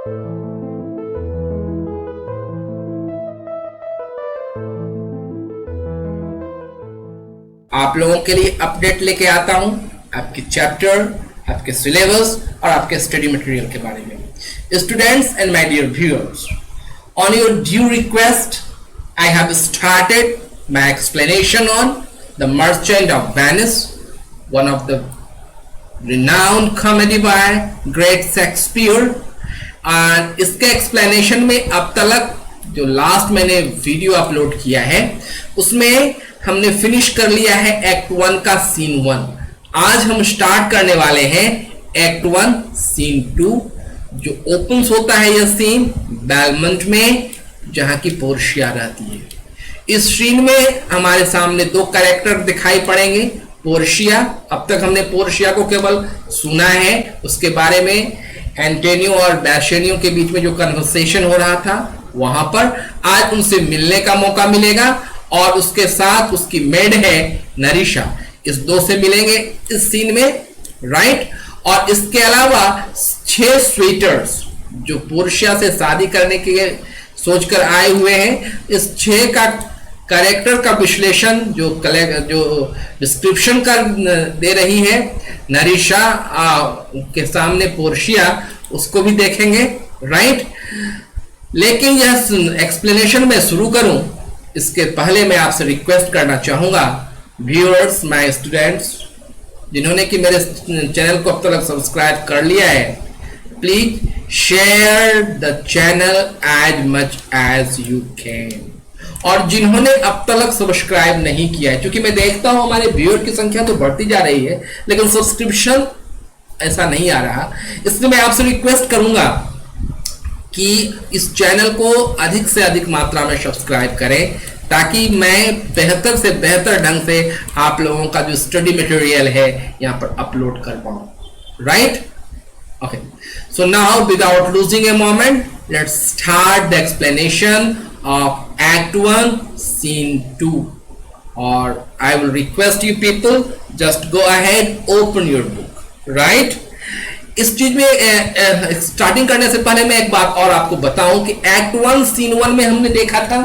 आप लोगों के लिए अपडेट लेके आता हूं आपके चैप्टर, आपके सिलेबस और आपके स्टडी मटेरियल के बारे में। Students and my dear viewers, on your due request I have started my explanation on The Merchant of Venice, one of the renowned comedy by great Shakespeare। और इसके explanation में अब तक जो लास्ट मैंने वीडियो अपलोड किया है उसमें हमने फिनिश कर लिया है एक्ट 1 का सीन 1। आज हम स्टार्ट करने वाले हैं एक्ट 1 सीन 2, जो ओपन्स होता है यह सीन बेलमंट में, जहां की पोर्शिया रहती है। इस सीन में हमारे सामने दो कैरेक्टर दिखाई पड़ेंगे। पोर्शिया, अब तक हमने पोर्शिया को केवल सुना है, उसके बारे में एंटोनियो और बेसेनियो के बीच में जो कन्वर्सेशन हो रहा था वहां पर आज उनसे मिलने का मौका मिलेगा, और उसके साथ उसकी मेड है नरिशा, इस दो से मिलेंगे इस सीन में, राइट। और इसके अलावा 6 स्वीटर्स जो पोर्शिया से शादी करने के सोचकर आए हुए हैं, इस 6 का कैरेक्टर का विश्लेषण जो डिस्क्रिप्शन कर दे रही है नरिशा के सामने पोर्शिया, उसको भी देखेंगे, राइट। लेकिन यह एक्सप्लेनेशन मैं शुरू करूं इसके पहले मैं आपसे रिक्वेस्ट करना चाहूंगा, व्यूअर्स, माय स्टूडेंट्स, जिन्होंने कि मेरे चैनल को अब तक सब्सक्राइब कर लिया है, please share the channel as much as you can. और जिन्होंने अब तक सब्सक्राइब नहीं किया है, क्योंकि मैं देखता हूं हमारे व्यूअर की संख्या तो बढ़ती जा रही है लेकिन सब्सक्रिप्शन ऐसा नहीं आ रहा, इसलिए मैं आपसे रिक्वेस्ट करूंगा कि इस चैनल को अधिक से अधिक मात्रा में सब्सक्राइब करें, ताकि मैं बेहतर से बेहतर ढंग से आप लोगों का जो स्टडी मटेरियल है यहाँ पर अपलोड कर पाऊं, right. Okay, so now without losing a moment, let's start the explanation of Act 1, Scene 2. Or I will request you people, just go ahead, open your book, right? इस चीज में starting करने से पहले मैं एक बात और आपको बताऊं कि Act 1, Scene 1 में हमने देखा था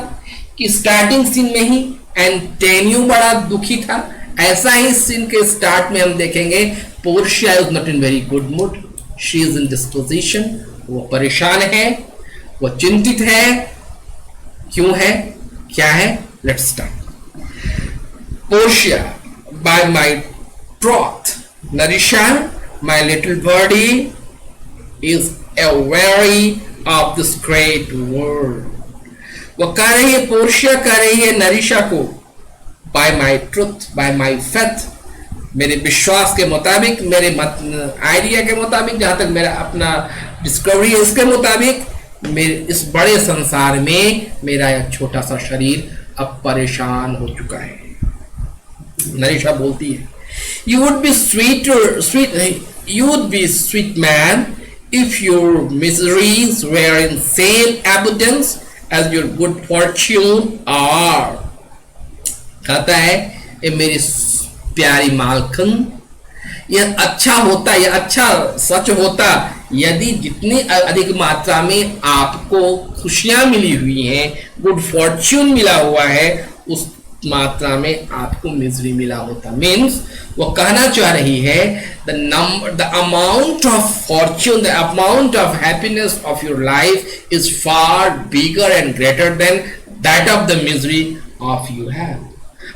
कि स्टार्टिंग सीन में ही एंटोनियो बड़ा दुखी था। ऐसा ही सीन के स्टार्ट में हम देखेंगे Portia is not in very good mood, she is in disposition, वो परेशान है, वो चिंतित है। क्यों है, क्या है, let's start. Portia, by my troth Nerissa, my little body is a weary of this great world. वो कह रही है, पोर्शिया कह रही है नरिशा को, by my truth, by my faith, मेरे विश्वास के मुताबिक, मेरे आइडिया के मुताबिक, जहां तक मेरा अपना डिस्कवरी है उसके मुताबिक, मेरे इस बड़े संसार में मेरा एक छोटा सा शरीर अब परेशान हो चुका है। नरिशा बोलती है, you would be sweet man if your miseries were in same abundance as your good fortune are। कहता है, ये मेरी प्यारी मालकन, यह अच्छा होता, यह अच्छा सच होता यदि जितनी अधिक मात्रा में आपको खुशियां मिली हुई हैं, गुड फॉर्च्यून मिला हुआ है, उस मात्रा में आपको मिजरी मिला होता। मीन्स वो कहना चाह रही है the amount of fortune, the amount of happiness of your life is far bigger and greater than that of the misery of you have।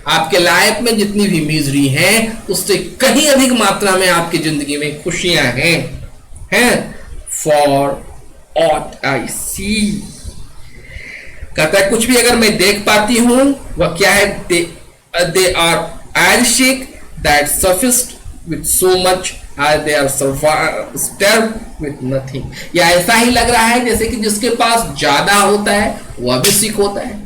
आपके लाइफ में जितनी भी मिजरी है उससे कहीं अधिक मात्रा में आपकी जिंदगी में खुशियां हैं। For what I see, कहता है कुछ भी अगर मैं देख पाती हूं वह क्या है, they are arishik that sufficed with so much as they are starved with nothing। या ऐसा ही लग रहा है जैसे कि जिसके पास ज्यादा होता है वह भी सिक होता है,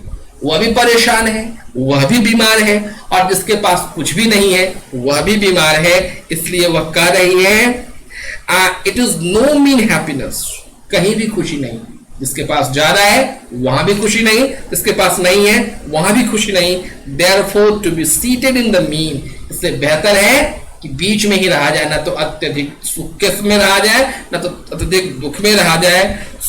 वह भी परेशान है, वह भी बीमार है, और जिसके पास कुछ भी नहीं है वह भी बीमार है। इसलिए वह कह रही है it is no mean happiness, कहीं भी खुशी नहीं। जिसके पास ज्यादा है वहां भी खुशी नहीं, जिसके पास नहीं है वहां भी खुशी नहीं। Therefore to be seated in the mean, इसलिए बेहतर है कि बीच में ही रहा जाए, ना तो अत्यधिक सुख के में रहा जाए, ना तो अत्यधिक दुख में रहा जाए।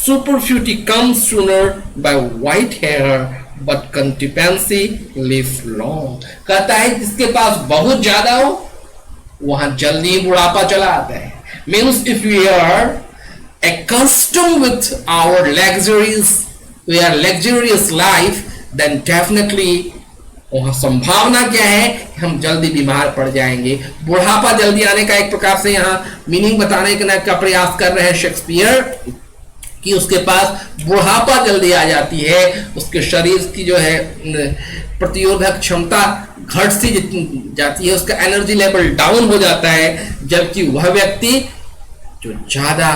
Superfluity comes sooner by white hair, but contupency lives long. कहता है जिसके पास बहुत ज्यादा हो वहां जल्दी ही बुढ़ापा चला आता है. Means if we are accustomed with our luxurious life, then definitely वहां संभावना क्या है कि हम जल्दी बीमार पड़ जाएंगे. बुढ़ापा जल्दी आने का एक प्रकार से यहाँ मीनिंग बताने का प्रयास कर रहे हैं शेक्सपियर कि उसके पास बुढ़ापा जल्दी आ जाती है, उसके शरीर की जो है प्रतिरोधक क्षमता घट सी जाती है, उसका एनर्जी लेवल डाउन हो जाता है, जबकि वह व्यक्ति जो ज्यादा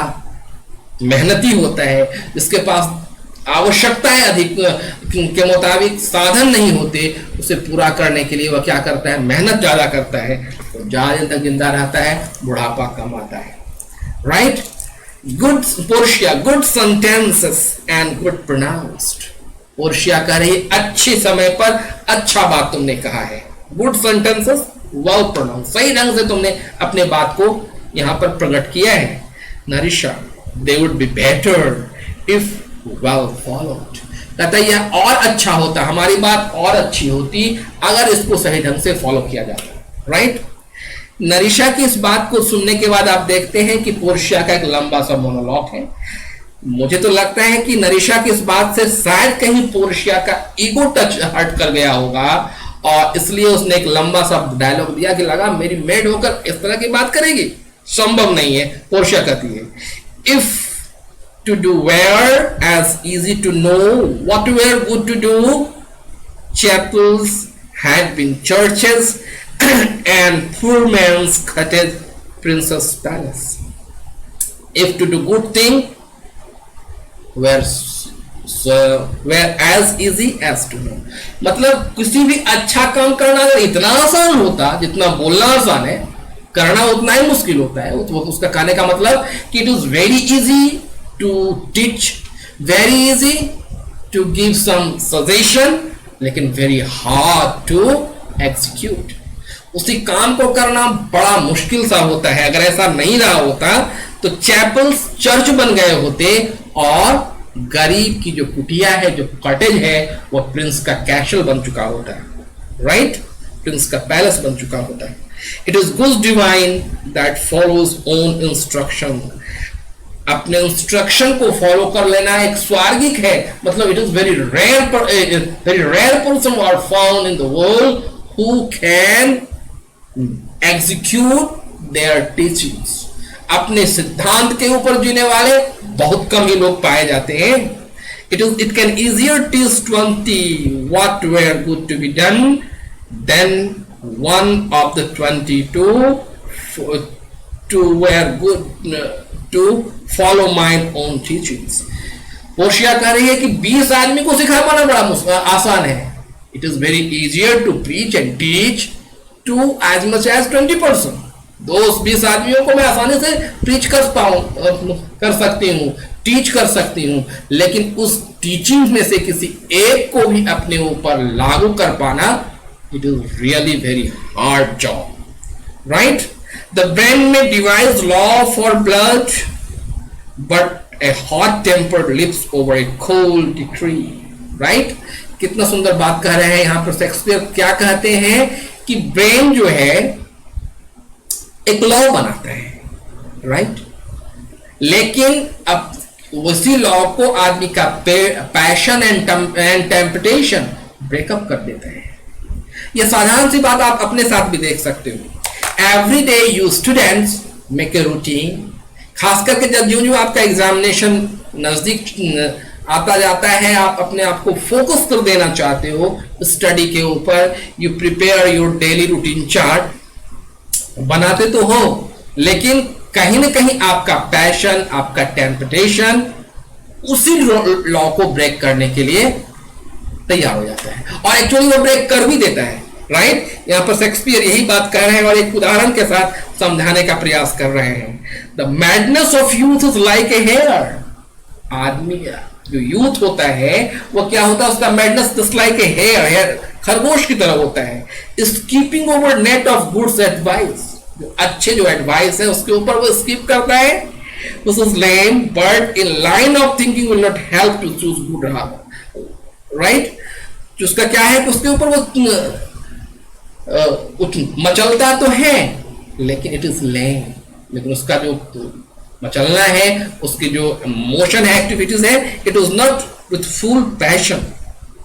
मेहनती होता है, जिसके पास आवश्यकताएं अधिक के मुताबिक साधन नहीं होते, उसे पूरा करने के लिए वह क्या करता है, मेहनत ज्यादा करता है, तो ज्यादा तक जिंदा रहता है, बुढ़ापा कम आता है. Right. Good Portia, good sentences and good pronounced. Portia कह रही अच्छे समय पर अच्छा बात तुमने कहा है. गुड सेंटेंसेस, वेल प्रोनाउंस, सही ढंग से तुमने अपने बात को यहां पर प्रकट किया है. Nerissa, they would be better if well followed. कहता है यह और अच्छा होता, हमारी बात और अच्छी होती अगर इसको सही ढंग से फॉलो किया जाता. राइट. नरिशा की इस बात को सुनने के बाद आप देखते हैं कि पोर्शिया का एक लंबा सा मोनोलॉग है. मुझे तो लगता है कि नरिशा की इस बात से शायद कहीं पोर्शिया का ईगो टच हट कर गया होगा और इसलिए उसने एक लंबा सा डायलॉग दिया कि लगा मेरी मेड होकर इस तरह की बात करेगी, संभव नहीं है. पोर्शिया कहती है if to do were as easy to know what were good to do, chapels had been churches and poor man's cottage princess palace. If to do good thing were as easy as to know. मतलब किसी भी अच्छा काम करना अगर इतना आसान होता जितना बोलना आसान है, करना उतना ही मुश्किल होता है. तो उसका कहने का मतलब कि it is very easy to teach, very easy to give some suggestion, लेकिन very hard to execute. उसी काम को करना बड़ा मुश्किल सा होता है. अगर ऐसा नहीं रहा होता तो चैपल्स चर्च बन गए होते और गरीब की जो कुटिया है, जो कॉटेज है, वो प्रिंस का कैसल बन चुका होता है. राइट. प्रिंस का पैलेस बन चुका होता है. It is good divine that follows own instruction. अपने इंस्ट्रक्शन को फॉलो कर लेना एक स्वर्गिक है. मतलब it is very rare person are found in the world who can execute their teachings. अपने सिद्धांत के ऊपर जीने वाले बहुत कम ही लोग पाए जाते हैं. It can easier teach 20 what were good to be done than one of the 22 to were good to follow my own teachings. Portia कह रही है कि 20 आदमी को सिखा पाना बड़ा आसान है. It is very easier to preach and teach to as much as 20%. दो 20 आदमियों को मैं आसानी से प्रीच कर सकती हूँ, टीच कर सकती हूँ, लेकिन उस टीचिंग में से किसी एक को भी अपने ऊपर लागू कर पाना it is really very hard job. Right? The brain may devise law for blood, but a hot-tempered lives over a cold decree. Right? कितना सुंदर बात कह रहे हैं यहां पर शेक्सपियर. क्या कहते हैं कि ब्रेन जो है एक लॉ बनाता है. राइट. लेकिन अब उसी लॉ को आदमी का पैशन एंड टेम्पटेशन ब्रेकअप कर देता है. यह साधारण सी बात आप अपने साथ भी देख सकते हो. Every day you students make a routine. खास करके जब जो आपका एग्जामिनेशन नजदीक आता जाता है, आप अपने आप को फोकस कर देना चाहते हो स्टडी के ऊपर, you prepare your daily routine chart. बनाते तो हो, लेकिन कहीं ना कहीं आपका पैशन, आपका टेम्पटेशन उसी लॉ को ब्रेक करने के लिए तैयार हो जाता है और एक्चुअली वो ब्रेक कर भी देता है. राइट. यहां पर शेक्सपियर यही बात कर रहे हैं और एक उदाहरण के साथ समझाने का प्रयास कर रहे हैं. The madness of youth is like a hare. आदमी जो यूथ होता है वो क्या होता है, उसका madness just like a hare, खरगोश की तरह होता है. Skipping over net of goods advice. अच्छे जो एडवाइस है उसके ऊपर वो स्किप करता है This is lame, but in line of thinking will not help to choose good right. उसका क्या है, उसके ऊपर वो मचलता तो है लेकिन इट इज लेम, लेकिन उसका जो मचलना है, उसकी जो मोशन है, एक्टिविटीज है, it is not with full passion,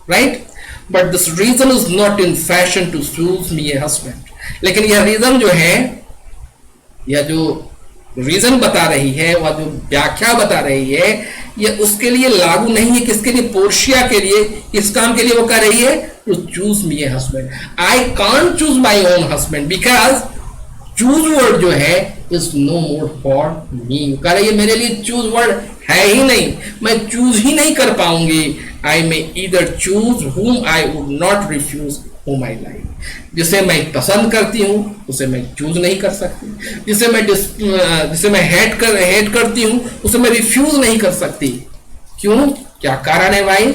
right. But this reason is not in fashion to choose me a husband. लेकिन यह रीजन जो है, यह जो रीजन बता रही है, वह जो व्याख्या बता रही है, ये उसके लिए लागू नहीं है. किसके लिए? पोर्शिया के लिए. किस काम के लिए वो कर रही है? To choose me a husband. I can't choose my own husband because choose word जो है is no more for me. कह रही है मेरे लिए चूज वर्ड है ही नहीं, मैं चूज ही नहीं कर पाऊंगी. I may either choose whom I would not refuse whom I like. जिसे मैं पसंद करती हूं उसे मैं चूज नहीं कर सकती, जिसे मैं हेट करती हूं उसे मैं रिफ्यूज नहीं कर सकती. क्यों? क्या कारण है भाई?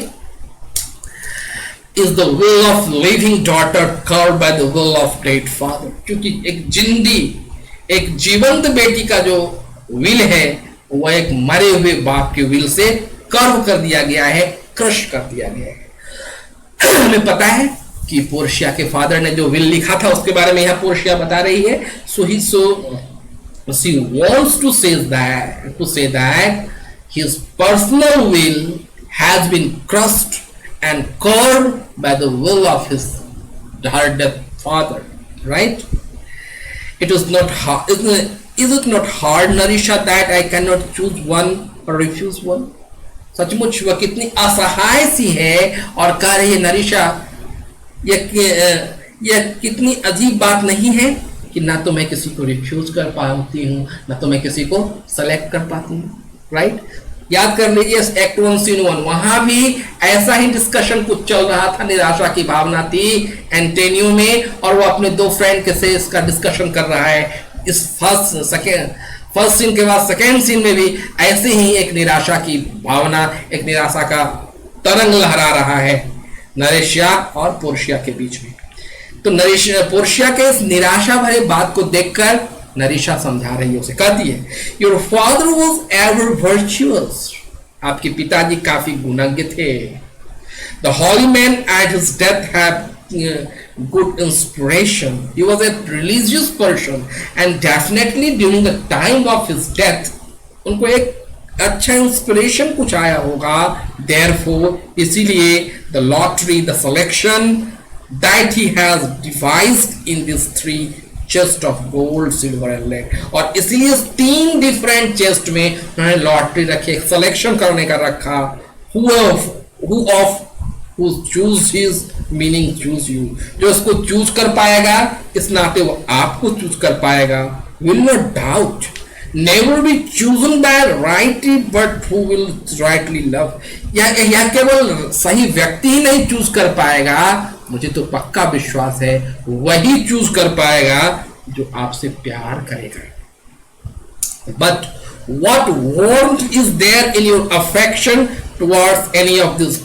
Is the will of living daughter curbed by the will of dead father. क्योंकि एक जीवंत बेटी का जो विल है वह एक मरे हुए बाप के विल से कर्व कर दिया गया है, क्रश कर दिया गया है. हमें पता है कि पोर्शिया के फादर ने जो विल लिखा था उसके बारे में यहां पोर्शिया बता रही है. she wants to say that his personal will has been crushed and curbed by the will of her dead father, right? It is not hard, is it not hard, Narisha, that I cannot choose one or refuse one? सचमुच वह कितनी असहाय सी है और कह रही है नरिशा, यह कितनी अजीब बात नहीं है कि ना तो मैं किसी को रिफ्यूज कर पाती हूँ, ना तो मैं किसी को सेलेक्ट कर पाती हूँ, राइट. याद कर लीजिए एक्ट 1 सीन 1, वहां भी ऐसा ही डिस्कशन कुछ चल रहा था. निराशा की भावना थी एंटेनियो में और वो अपने दो फ्रेंड के से इसका डिस्कशन कर रहा है. इस फर्स्ट सीन के बाद सेकेंड सीन में भी ऐसे ही एक निराशा की भावना, एक निराशा का तरंग लहरा रहा है नरेशिया और पोर्शिया के बीच में. तो पोर्शिया के इस निराशा भरे बात को देखकर नरिशा समझा रही है, उसे कहती है your father was ever virtuous. आपके पिताजी काफी गुणज्ञ थे. The holy man at his death had good inspiration. He was a religious person and definitely during the time of his death उनको एक अच्छा इंस्पिरेशन कुछ आया होगा. Therefore इसीलिए the lottery, the selection that he has devised in these 3 chest of gold, silver and lead, और इसलिए 3 different chest में उन्होंने लॉटरी रखी, एक सिलेक्शन करने का रखा. who choose his meaning choose you. जो उसको चूज कर पाएगा इस नाते वो आपको चूज कर पाएगा. will not doubt, never be chosen by rightly but who will rightly love. या केवल सही व्यक्ति ही नहीं चूज कर पाएगा, मुझे तो पक्का विश्वास है वही चूज कर पाएगा जो आपसे प्यार करेगा. But what warmth is there in your affection towards any of these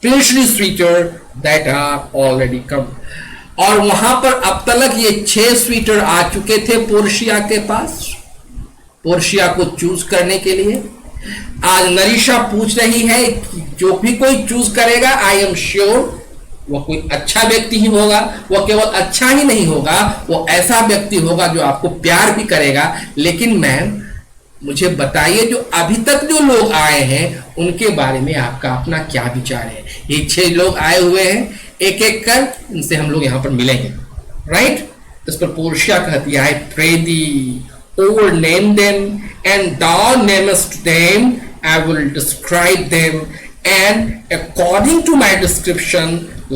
princely sweeter that are already come. और वहां पर अब तक ये 6 स्वीटर आ चुके थे पोर्शिया के पास, पोर्शिया को चूज करने के लिए. आज नरिशा पूछ रही है कि जो भी कोई चूज करेगा आई एम श्योर वो कोई अच्छा व्यक्ति ही होगा. वो केवल अच्छा ही नहीं होगा, वो ऐसा व्यक्ति होगा जो आपको प्यार भी करेगा. लेकिन मैम मुझे बताइए जो अभी तक जो लोग आए हैं उनके बारे में आपका अपना क्या विचार है. ये 6 लोग आए हुए हैं, एक एक कर इनसे हम लोग यहाँ पर मिलेंगे, राइट. इस पर पोर्शिया कहती है I pray thee over name them and thou namest them, I will describe them and according to my description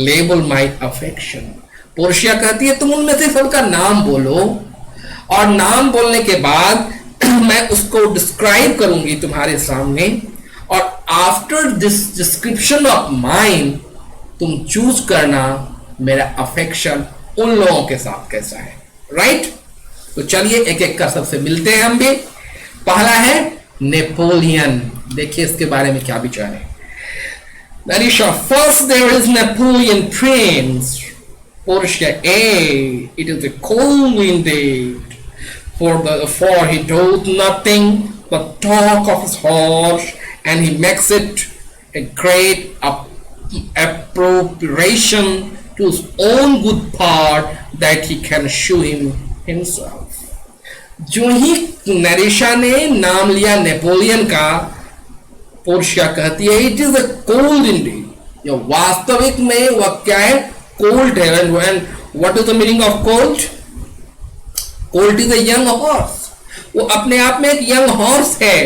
label my affection. Portia कहती है तुम उनमें से सबका नाम बोलो और नाम बोलने के बाद मैं उसको डिस्क्राइब करूंगी तुम्हारे सामने और after this description of mine तुम चूज करना मेरा अफेक्शन उन लोगों के साथ कैसा है, राइट. तो चलिए एक एक कर सबसे मिलते हैं हम भी. पहला है नेपोलियन. देखिए इसके बारे में क्या विचार है. Narisha, first there is Napoleon Prince. Portia, it is a cold wind day. for he doeth nothing but talk of his horse, and he makes it a great appropriation to his own good part that he can show him himself. जो ही नरेशा ने नाम लिया Napoleon का, Portia कहती है it is a cold Indeed, ये वास्तविक में वह क्या है, कोल्ड है. And what is the meaning of cold? Cold is a young horse. वो अपने आप में एक यंग हॉर्स है,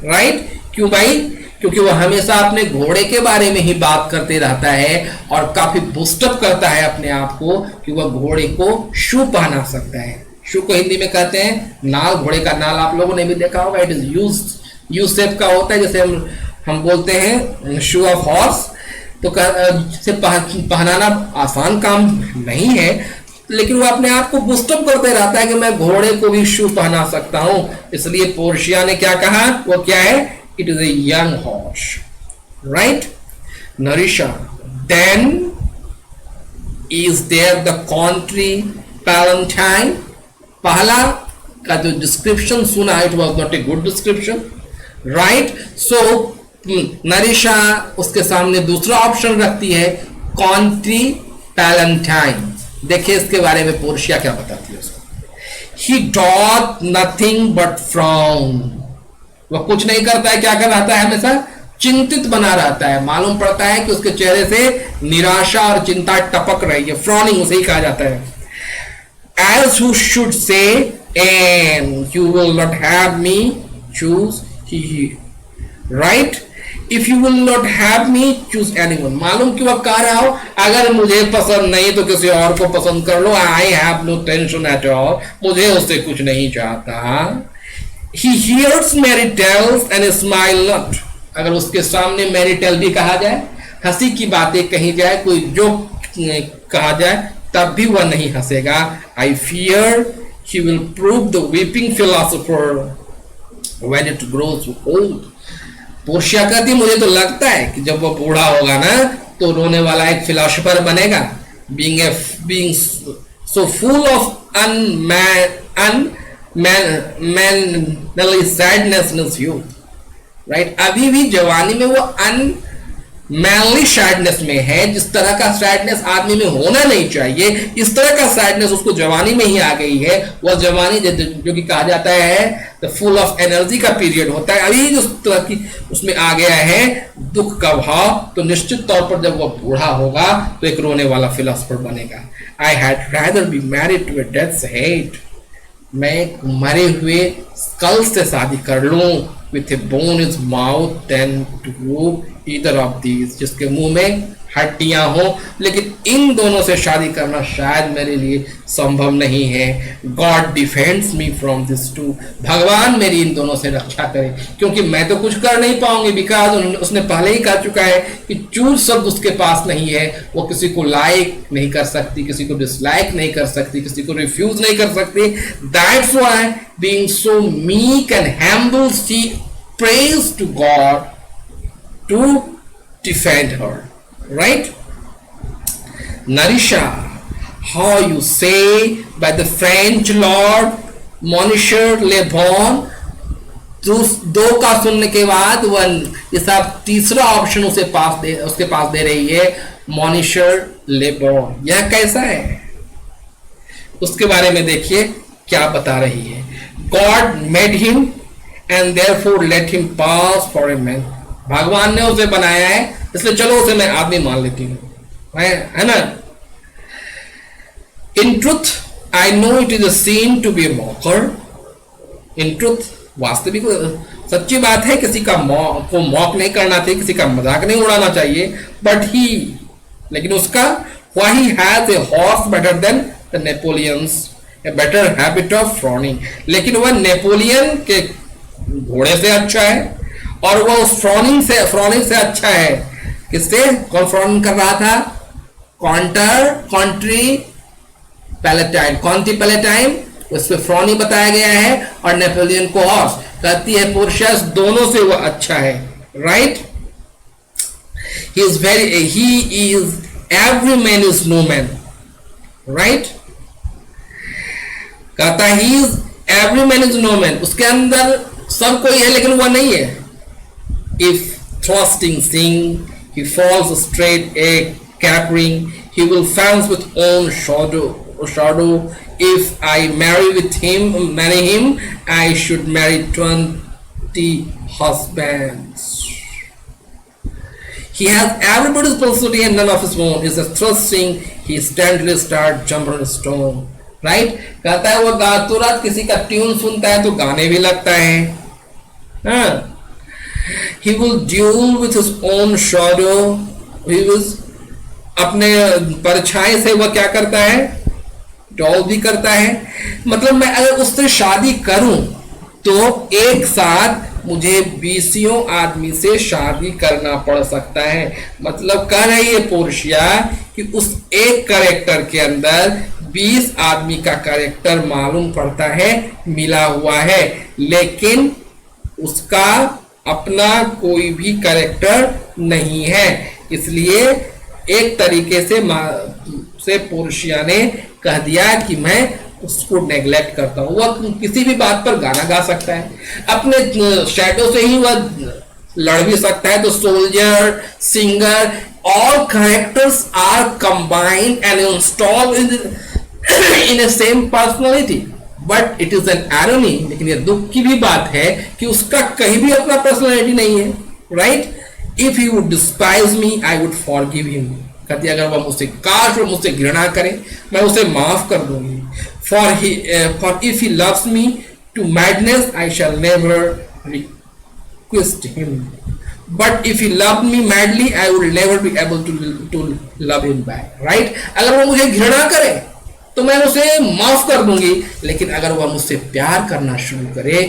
राइट? क्यों भाई? क्योंकि वो हमेशा अपने घोड़े के बारे में ही बात करते रहता है और काफी बूस्टअप करता है अपने आप को कि वह घोड़े को शू पहना सकता है. शू को हिंदी में कहते हैं नाल. घोड़े का नाल आप लोगों ने भी देखा होगा. इट इज यू शेप का होता है, जैसे हम बोलते हैं शू ऑफ हॉर्स. तो से पहनाना आसान काम नहीं है, लेकिन वो अपने आप को बूस्टअप करते रहता है कि मैं घोड़े को भी शू पहना सकता हूं. इसलिए पोर्शिया ने क्या कहा, वो क्या है, it is a young horse, right? Nerissa, then is there the country Palatine. पहला का जो डिस्क्रिप्शन सुना, it was not a good description, right? So Nerissa उसके सामने दूसरा ऑप्शन रखती है, कंट्री पैलेंटाइन. देखिए इसके बारे में पोर्शिया क्या बताती है उसको. ही डॉट नथिंग बट फ्राउन. वह कुछ नहीं करता है, क्या कर रहता है, हमेशा चिंतित बना रहता है. मालूम पड़ता है कि उसके चेहरे से निराशा और चिंता टपक रही है. फ्रॉनिंग उसे ही कहा जाता है. As who should say, and you will not have me choose he, right? If you will not have me choose anyone. मालूम क्यों आप कह रहा हो, अगर मुझे पसंद नहीं तो किसी और को पसंद कर लो. I have no tension at all. मुझे उससे कुछ नहीं चाहता. He hears merry tales and smile not. अगर उसके सामने मैरी टेल भी कहा जाए, हंसी की बातें कही जाए, कोई जोक कहा जाए, तब भी वह नहीं हंसेगा. I fear he will prove the weeping philosopher when it grows old. Portia कहती, मुझे तो लगता है कि जब वह बूढ़ा होगा ना तो रोने वाला एक फिलोसोफर बनेगा. being so full of manly sadness in his youth, right? अभी भी जवानी में वो मैनली सैडनेस में है. जिस तरह का सैडनेस आदमी में होना नहीं चाहिए, इस तरह का सैडनेस उसको जवानी में ही आ गई है. वह जवानी जो कि कहा जाता है द फुल ऑफ एनर्जी का पीरियड होता है, अभी जो तरह की उसमें आ गया है दुख का भाव. तो निश्चित तौर पर जब वह बूढ़ा होगा तो एक रोने वाला फिलोसोफर बनेगा. I had rather be married to a death's head. मैं एक मरे हुए स्कल से शादी कर लूं, with a bone in his mouth than to either of these. जिसके मुंह में हड्डियां हो, लेकिन इन दोनों से शादी करना शायद मेरे लिए संभव नहीं है. God defends me from this too. भगवान मेरी इन दोनों से रक्षा करे, क्योंकि मैं तो कुछ कर नहीं पाऊंगी. बिकॉज उसने पहले ही कह चुका है कि चूज शब्द उसके पास नहीं है. वो किसी को लाइक नहीं कर सकती, किसी को डिसलाइक नहीं कर सकती, किसी को रिफ्यूज नहीं कर सकती. That's why being so meek and humble she prays to God to defend her, right? Narisha, how you say by the French Lord Monsieur Le Bon. दो का सुनने के बाद वह ये सब तीसरा ऑप्शन उसके पास दे रही है, मॉनिशर ले बॉन. यह कैसा है उसके बारे में देखिए क्या बता रही है. God made him and therefore let him pass for a man. भगवान ने उसे बनाया है, इसलिए चलो उसे मैं आदमी मान लेती हूँ, है ना. In truth, I know it is a sin to be a mocker. In truth, वास्तविक सच्ची बात है, किसी का को मॉक नहीं करना चाहिए, किसी का मजाक नहीं उड़ाना चाहिए. बट ही, लेकिन उसका why he has a horse better than the Napoleons, a better habit of frowning. लेकिन वह नेपोलियन के घोड़े से अच्छा है और वह उस फ्रॉनिंग से अच्छा है. किससे? कौन फ्रॉनिंग कर रहा था? Country palatine. कौन थी पैलेटाइन? उसमें फ्रॉनिंग बताया गया है और नेपोलियन को हॉर्स. कहती है पोर्शिया दोनों से वह अच्छा है, right? He is every man is no man, right? कहता he is every man is no man, उसके अंदर सब कोई है लेकिन वह नहीं है. If thrusting sing, he falls straight a capering, he will fence with own shadow. If I marry him, I should marry 20 husbands. He has everybody's personality and none of his own. Is a thrusting, he steadily start jumping on a stone. Right? कहता है वो रातों रात किसी का tune सुनता है तो गाने भी लगता है. हाँ. He will duel with his own shadow. He was अपने परछाई से वह क्या करता है, डॉल भी करता है. मतलब मैं अगर उससे शादी करूं तो एक साथ मुझे 20 आदमी से शादी करना पड़ सकता है. मतलब कह रही है पोर्शिया कि उस एक कैरेक्टर के अंदर 20 आदमी का कैरेक्टर मालूम पड़ता है, मिला हुआ है, लेकिन उसका अपना कोई भी कैरेक्टर नहीं है. इसलिए एक तरीके से पोर्शिया ने कह दिया कि मैं उसको नेग्लेक्ट करता हूं. वह किसी भी बात पर गाना गा सकता है, अपने शैडो से ही वह लड़ भी सकता है. तो soldier, singer, all characters are combined and installed in a same personality. But it is an irony, लेकिन यह दुख की भी बात है कि उसका कहीं भी अपना पर्सनालिटी नहीं है. Right? If he would despise me I would forgive him. कहती अगर वह मुझसे काश वह मुझसे घृणा करे मैं उसे माफ कर दूंगी. For if he loves me to madness I shall never request him. But if he love me madly I would never be able to love him back. Right? अगर वो मुझे घृणा करे तो मैं उसे माफ कर दूंगी, लेकिन अगर वह मुझसे प्यार करना शुरू करे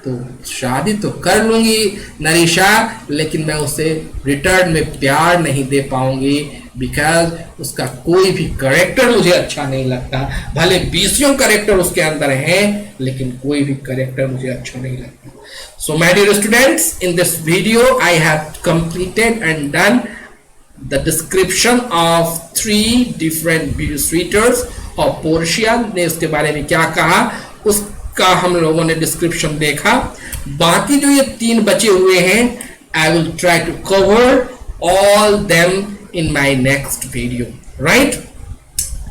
तो शादी तो कर लूंगी नरीशा, लेकिन मैं उसे रिटर्न में प्यार नहीं दे पाऊंगी. बिकॉज उसका कोई भी कैरेक्टर मुझे अच्छा नहीं लगता. भले 20 कैरेक्टर उसके अंदर हैं, लेकिन कोई भी कैरेक्टर मुझे अच्छा नहीं लगता. So my dear students, in this video I have completed and done the description of 3 different video और पोर्शिया ने उसके बारे में क्या कहा उसका हम लोगों ने डिस्क्रिप्शन देखा. बाकी जो ये 3 बचे हुए हैं, I will try to cover all them in my next video. Right?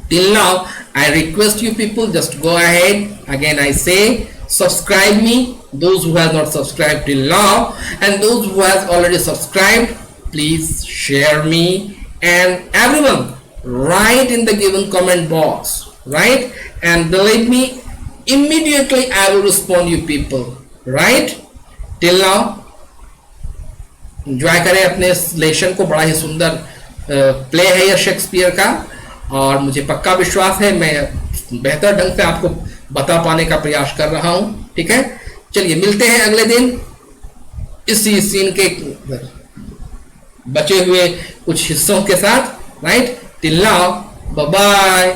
Till now I request you people just go ahead, again I say subscribe me, those who have not subscribed till now, and those who has already subscribed, please share me, and everyone write in the given comment box, right? And believe me, immediately I will respond you people. Right? Till now enjoy करें अपने lesson को. बड़ा ही सुंदर play है यह Shakespeare का, और मुझे पक्का विश्वास है मैं बेहतर ढंग से आपको बता पाने का प्रयास कर रहा हूं. ठीक है, चलिए मिलते हैं अगले दिन इसी सीन के बचे हुए कुछ हिस्सों के साथ. Right? Till now bye bye.